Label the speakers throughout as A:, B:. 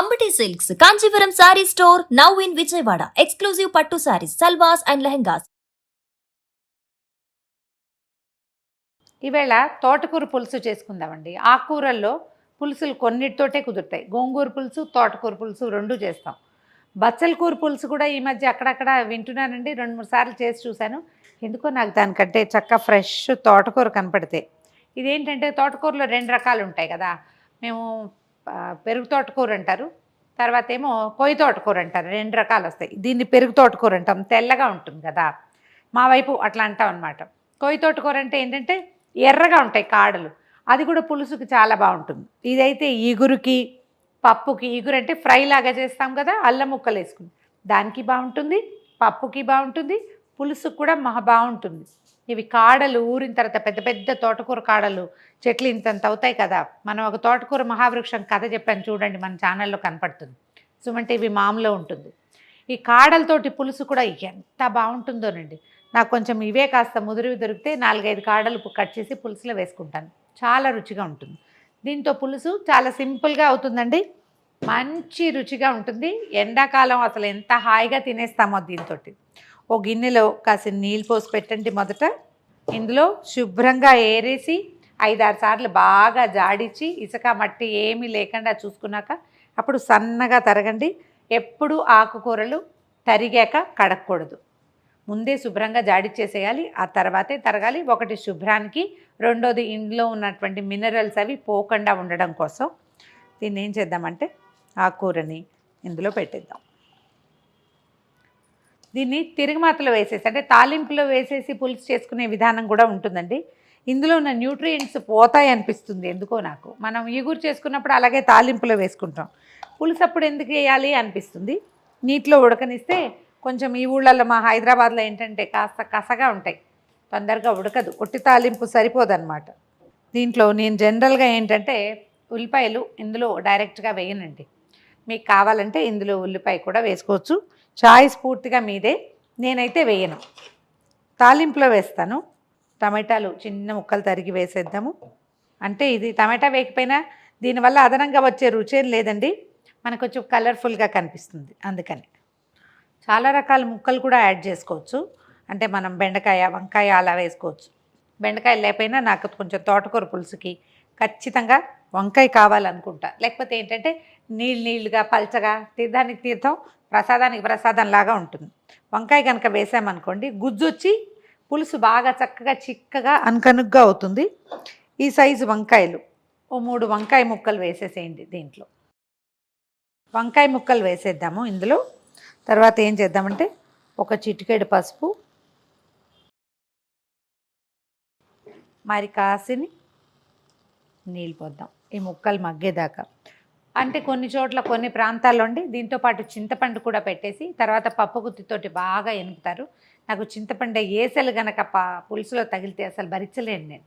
A: Amity Silks, Kanchipuram Saree Store, now in Vijayawada. Exclusive Pattu Sarees, Salwas and Lehengas.
B: ఈవేళ తోటకూర పులుసు చేసుకుందామండి. ఆకుకూరల్లో పులుసులు కొన్నిటితోటే కుదురుతాయి. గోంగూర పులుసు, తోటకూర పులుసు రెండు చేస్తాం. బచ్చల కూర పులుసు కూడా ఈ మధ్య అక్కడక్కడ వింటున్నానండి. 2-3 సార్లు చేసి చూశాను. ఎందుకో నాకు దానికంటే చక్కగా ఫ్రెష్ తోటకూర కనపడితే. ఇదేంటంటే తోటకూరలో 2 రకాలు ఉంటాయి కదా. మేము పెరుగు తోటకూర అంటారు, తర్వాత ఏమో కొయ్య తోటకూర అంటారు. 2 రకాలు వస్తాయి. దీన్ని పెరుగు తోటకూర అంటాం, తెల్లగా ఉంటుంది కదా. మా వైపు అట్లా అంటాం అనమాట. కొయ్య తోటకూర అంటే ఏంటంటే ఎర్రగా ఉంటాయి కాడలు. అది కూడా పులుసుకి చాలా బాగుంటుంది. ఇదైతే ఈగురుకి, పప్పుకి, ఈగురు అంటే ఫ్రై లాగా చేస్తాం కదా, అల్లం ముక్కలు వేసుకుని దానికి బాగుంటుంది, పప్పుకి బాగుంటుంది, పులుసుకు కూడా మహా బాగుంటుంది. ఇవి కాడలు ఊరిన తర్వాత పెద్ద పెద్ద తోటకూర కాడలు చెట్లు ఇంతంత అవుతాయి కదా. మనం ఒక తోటకూర మహావృక్షం కథ చెప్పాను చూడండి, మన ఛానల్లో కనపడుతుంది. సుమన్ టీవీ మామ్లో ఉంటుంది. ఈ కాడలతోటి పులుసు కూడా ఎంత బాగుంటుందోనండి. నాకు కొంచెం ఇవే కాస్త ముదిరివి దొరికితే 4-5 కాడలు కట్ చేసి పులుసులో వేసుకుంటాను. చాలా రుచిగా ఉంటుంది. దీంతో పులుసు చాలా సింపుల్గా అవుతుందండి, మంచి రుచిగా ఉంటుంది. ఎండాకాలం అసలు ఎంత హాయిగా తినేస్తామో దీంతో. ఓ గిన్నెలో కాసిన నీళ్ళు పోసి పెట్టండి. మొదట ఇందులో శుభ్రంగా ఏరేసి 5-6 సార్లు బాగా జాడించి ఇసుక మట్టి ఏమీ లేకుండా చూసుకున్నాక అప్పుడు సన్నగా తరగండి. ఎప్పుడు ఆకుకూరలు తరిగాక కడగకూడదు, ముందే శుభ్రంగా జాడిచ్చేసేయాలి. ఆ తర్వాతే తరగాలి. ఒకటి శుభ్రానికి, రెండోది ఇందులో ఉన్నటువంటి మినరల్స్ అవి పోకుండా ఉండడం కోసం. దీన్ని ఏం చేద్దామంటే ఆకుకూరని ఇందులో పెట్టేద్దాం. దీన్ని తిరుగుమాతలో వేసేసి అంటే తాలింపులో వేసేసి పులుసు చేసుకునే విధానం కూడా ఉంటుందండి. ఇందులో ఉన్న న్యూట్రియంట్స్ పోతాయి అనిపిస్తుంది ఎందుకో నాకు. మనం ఈగురు చేసుకున్నప్పుడు అలాగే తాలింపులో వేసుకుంటాం, పులుసు అప్పుడు ఎందుకు వేయాలి అనిపిస్తుంది. నీటిలో ఉడకనిస్తే కొంచెం ఈ ఊళ్ళల్లో మా హైదరాబాద్లో ఏంటంటే కాస్త కసగా ఉంటాయి, తొందరగా ఉడకదు, ఒట్టి తాలింపు సరిపోదన్నమాట. దీంట్లో నేను జనరల్గా ఏంటంటే ఉల్లిపాయలు ఇందులో డైరెక్ట్గా వేయనండి. మీకు కావాలంటే ఇందులో ఉల్లిపాయ కూడా వేసుకోవచ్చు, చాయిస్ పూర్తిగా మీదే. నేనైతే వేయను, తాలింపులో వేస్తాను. టమాటాలు చిన్న ముక్కలు తరిగి వేసేద్దాము. అంటే ఇది టమాటా వేయకపోయినా దీనివల్ల అదనంగా వచ్చే రుచేం లేదండి, మనకు కొంచెం కలర్ఫుల్గా కనిపిస్తుంది. అందుకని చాలా రకాల ముక్కలు కూడా యాడ్ చేసుకోవచ్చు. అంటే మనం బెండకాయ, వంకాయ అలా వేసుకోవచ్చు. బెండకాయ లేకపోయినా నాకు కొంచెం తోటకూర పులుసుకి ఖచ్చితంగా వంకాయ కావాలనుకుంటా. లేకపోతే ఏంటంటే నీళ్ళుగా పల్చగా, తీర్థానికి తీర్థం, ప్రసాదానికి ప్రసాదం లాగా ఉంటుంది. వంకాయ కనుక వేసామనుకోండి గుజ్జు వచ్చి పులుసు బాగా చక్కగా చిక్కగా అనకనుగ్గా అవుతుంది. ఈ సైజు వంకాయలు ఓ 3 వంకాయ ముక్కలు వేసేసేయండి. దీంట్లో వంకాయ ముక్కలు వేసేద్దాము ఇందులో. తర్వాత ఏం చేద్దామంటే ఒక చిటికెడు పసుపు, మరి కాసిని నీళ్ళు పోద్దాం ఈ ముక్కలు మగ్గేదాకా. అంటే కొన్ని చోట్ల కొన్ని ప్రాంతాల్లో ఉండి దీంతో పాటు చింతపండు కూడా పెట్టేసి తర్వాత పప్పు గుత్తితోటి బాగా ఎనుపుతారు. నాకు చింతపండు ఏసలు గనక పులుసులో తగిలితే అసలు భరించలేను నేను.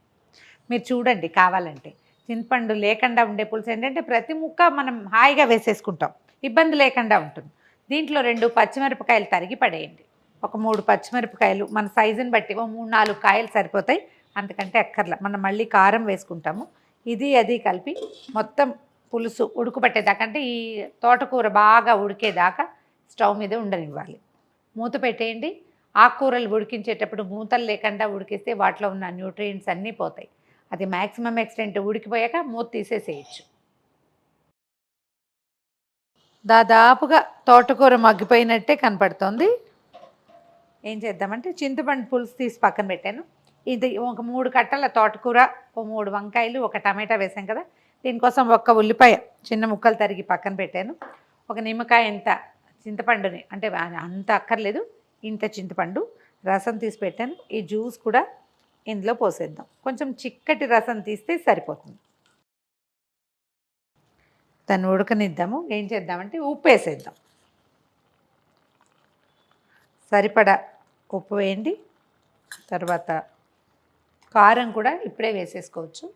B: మీరు చూడండి కావాలంటే. చింతపండు లేకుండా ఉండే పులుసు ఏంటంటే ప్రతి ముక్క మనం హాయిగా వేసేసుకుంటాం, ఇబ్బంది లేకుండా ఉంటుంది. దీంట్లో 2 పచ్చిమిరపకాయలు తరిగి పడేయండి. ఒక 3 పచ్చిమిరపకాయలు మన సైజుని బట్టి ఓ 3-4 కాయలు సరిపోతాయి, అంతకంటే అక్కర్లా. మనం మళ్ళీ కారం వేసుకుంటాము. ఇది అది కలిపి మొత్తం పులుసు ఉడుకుపట్టేదాకా, అంటే ఈ తోటకూర బాగా ఉడికేదాకా స్టవ్ మీద ఉండనివ్వాలి. మూత పెట్టేయండి. ఆకుకూరలు ఉడికించేటప్పుడు మూతలు లేకుండా ఉడికిస్తే వాటిలో ఉన్న న్యూట్రియంట్స్ అన్నీ పోతాయి. అది మ్యాక్సిమం ఎక్స్టెంట్ ఉడికిపోయాక మూత తీసేసేయచ్చు. దాదాపుగా తోటకూర మగ్గిపోయినట్టే కనపడుతోంది. ఏం చేద్దామంటే చింతపండు పులుసు తీసి పక్కన పెట్టాను. ఇది ఒక 3 కట్టల తోటకూర, ఓ 3 వంకాయలు, ఒక టమాటా వేసాం కదా. దీనికోసం ఒక్క ఉల్లిపాయ చిన్న ముక్కలు తరిగి పక్కన పెట్టాను. ఒక నిమ్మకాయ ఇంత చింతపండుని, అంటే అంత అక్కర్లేదు, ఇంత చింతపండు రసం తీసి పెట్టాను. ఈ జ్యూస్ కూడా ఇందులో పోసేద్దాం. కొంచెం చిక్కటి రసం తీస్తే సరిపోతుంది. దాన్ని ఉడకనిద్దాము. ఏం చేద్దామంటే ఉప్పు వేసేద్దాం. సరిపడా ఉప్పు వేయండి. తర్వాత కారం కూడా ఇప్పుడే వేసేసుకోవచ్చు.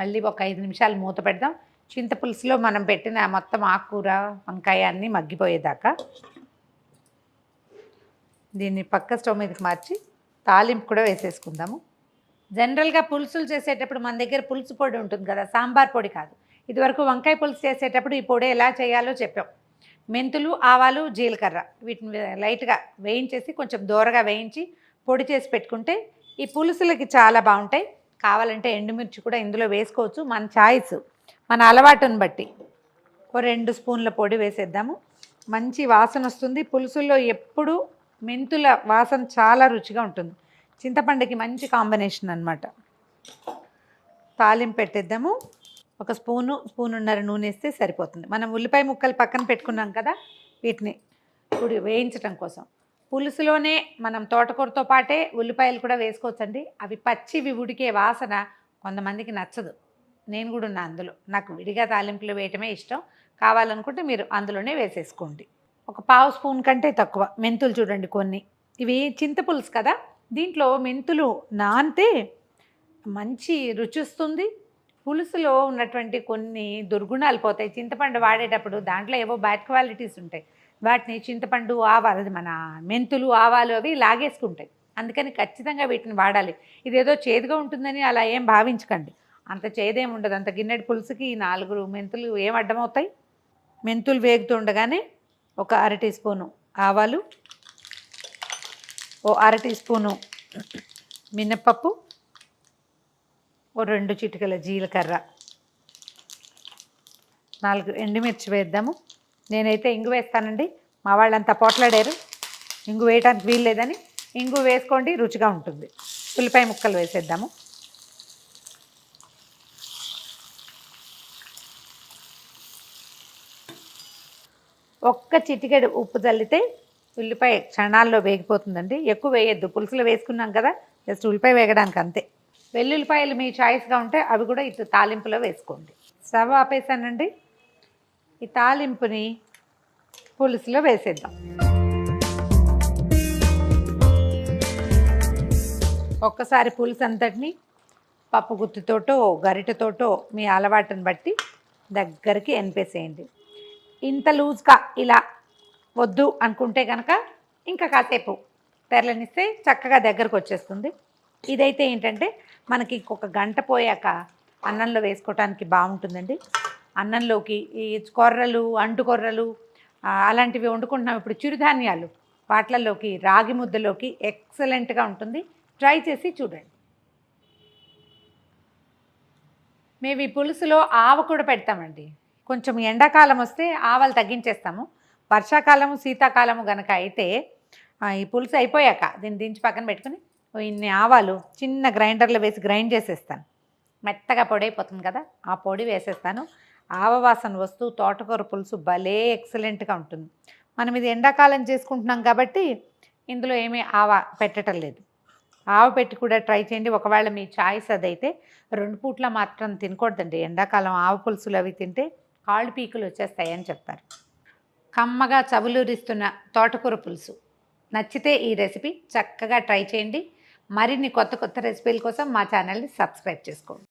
B: మళ్ళీ ఒక 5 నిమిషాలు మూత పెడదాం. చింతపులుసులో మనం పెట్టిన మొత్తం ఆకుకూర, వంకాయ అన్నీ మగ్గిపోయేదాకా. దీన్ని పక్క స్టవ్ మీదకి మార్చి తాలింపు కూడా వేసేసుకుందాము. జనరల్గా పులుసులు చేసేటప్పుడు మన దగ్గర పులుసు పొడి ఉంటుంది కదా, సాంబార్ పొడి కాదు. ఇదివరకు వంకాయ పులుసు చేసేటప్పుడు ఈ పొడి ఎలా చేయాలో చెప్పాం. మెంతులు, ఆవాలు, జీలకర్ర వీటిని లైట్గా వేయించేసి కొంచెం దూరగా వేయించి పొడి చేసి పెట్టుకుంటే ఈ పులుసులకి చాలా బాగుంటాయి. కావాలంటే ఎండుమిర్చి కూడా ఇందులో వేసుకోవచ్చు, మన చాయిస్, మన అలవాటుని బట్టి. ఓ 2 స్పూన్ల పొడి వేసేద్దాము. మంచి వాసన వస్తుంది. పులుసుల్లో ఎప్పుడు మెంతుల వాసన చాలా రుచిగా ఉంటుంది. చింతపండుకి మంచి కాంబినేషన్ అన్నమాట. తాలింపు పెట్టేద్దాము. ఒక స్పూనున్నర నూనె వేస్తే సరిపోతుంది. మనం ఉల్లిపాయ ముక్కలు పక్కన పెట్టుకున్నాం కదా, వీటిని వేయించడం కోసం పులుసులోనే మనం తోటకూరతో పాటే ఉల్లిపాయలు కూడా వేసుకోవచ్చండి. అవి పచ్చివి ఉడికే వాసన కొంతమందికి నచ్చదు. నేను కూడా ఉన్నా అందులో. నాకు విడిగా తాలింపులు వేయటమే ఇష్టం. కావాలనుకుంటే మీరు అందులోనే వేసేసుకోండి. ఒక పావు స్పూన్ కంటే తక్కువ మెంతులు చూడండి కొన్ని. ఇవి చింతపులుసు కదా, దీంట్లో మెంతులు నానితే మంచి రుచి వస్తుంది. పులుసులో ఉన్నటువంటి కొన్ని దుర్గుణాలు పోతాయి. చింతపండు వాడేటప్పుడు దాంట్లో ఏవో బ్యాడ్ క్వాలిటీస్ ఉంటాయి. వాటిని చింతపండు, ఆవాలు, అది మన మెంతులు, ఆవాలు అవి లాగేసుకుంటాయి. అందుకని ఖచ్చితంగా వీటిని వాడాలి. ఇదేదో చేదుగా ఉంటుందని అలా ఏం భావించకండి. అంత చేదేం ఉండదు. అంత గిన్నెడి పులుసుకి 4 మెంతులు ఏం అడ్డమవుతాయి. మెంతులు వేగుతుండగానే ఒక 1/2 టీ స్పూను ఆవాలు, ఓ 1/2 టీ స్పూను మినప్పప్పు, ఓ 2 చిటికల జీలకర్ర, 4 ఎండుమిర్చి వేద్దాము. నేనైతే ఇంగు వేస్తానండి. మా వాళ్ళంతా పోట్లాడారు ఇంగు వేయడానికి వీలు లేదని. ఇంగు వేసుకోండి, రుచిగా ఉంటుంది. ఉల్లిపాయ ముక్కలు వేసేద్దాము. ఒక్క చిటికెడు ఉప్పు చల్లితే ఉల్లిపాయ క్షణాల్లో వేగిపోతుందండి. ఎక్కువ వేయద్దు, పులుసులో వేసుకున్నాం కదా, జస్ట్ ఉల్లిపాయ వేగడానికి అంతే. వెల్లుల్లిపాయలు మీ చాయిస్గా ఉంటే అవి కూడా ఇటు తాలింపులో వేసుకోండి. స్టవ్ ఆపేసానండి. ఈ తాలింపుని పులుసులో వేసేద్దాం. ఒక్కసారి పులుసు అంతటిని పప్పు గుత్తితోటో గరిటెతోటో మీ అలవాటుని బట్టి దగ్గరికి ఎనిపేసేయండి. ఇంత లూజ్గా ఇలా వద్దు అనుకుంటే కనుక ఇంకా కాసేపు తెరలనిస్తే చక్కగా దగ్గరకు వచ్చేస్తుంది. ఇదైతే ఏంటంటే మనకి ఇంకొక గంట పోయాక అన్నంలో వేసుకోవటానికి బాగుంటుందండి. అన్నంలోకి ఈ కొర్రలు, అంటు కొర్రలు అలాంటివి వండుకుంటున్నాం ఇప్పుడు, చిరుధాన్యాలు, వాటిల్లోకి, రాగి ముద్దలోకి ఎక్సలెంట్గా ఉంటుంది. ట్రై చేసి చూడండి. మేము ఈ పులుసులో ఆవ కూడా పెడతామండి. కొంచెం ఎండాకాలం వస్తే ఆవాలు తగ్గించేస్తాము. వర్షాకాలము, శీతాకాలము కనుక అయితే ఈ పులుసు అయిపోయాక దీన్ని దించి పక్కన పెట్టుకుని ఇన్ని ఆవాలు చిన్న గ్రైండర్లో వేసి గ్రైండ్ చేసేస్తాను. మెత్తగా పొడి అయిపోతుంది కదా, ఆ పొడి వేసేస్తాను. ఆవ వాసన వస్తూ తోటకూర పులుసు భలే ఎక్సలెంట్గా ఉంటుంది. మనం ఇది ఎండాకాలం చేసుకుంటున్నాం కాబట్టి ఇందులో ఏమీ ఆవ పెట్టడం లేదు. ఆవ పెట్టి కూడా ట్రై చేయండి. ఒకవేళ మీ చాయిస్ అదైతే 2 పూట్ల మాత్రం తినకూడదండి. ఎండాకాలం ఆవ పులుసులు అవి తింటే కాళ్ళు పీకులు వచ్చేస్తాయి అని చెప్తారు. కమ్మగా చవులూరిస్తున్న తోటకూర పులుసు నచ్చితే ఈ రెసిపీ చక్కగా ట్రై చేయండి. మరిన్ని కొత్త రెసిపీల కోసం మా ఛానల్ని సబ్స్క్రైబ్ చేసుకోండి.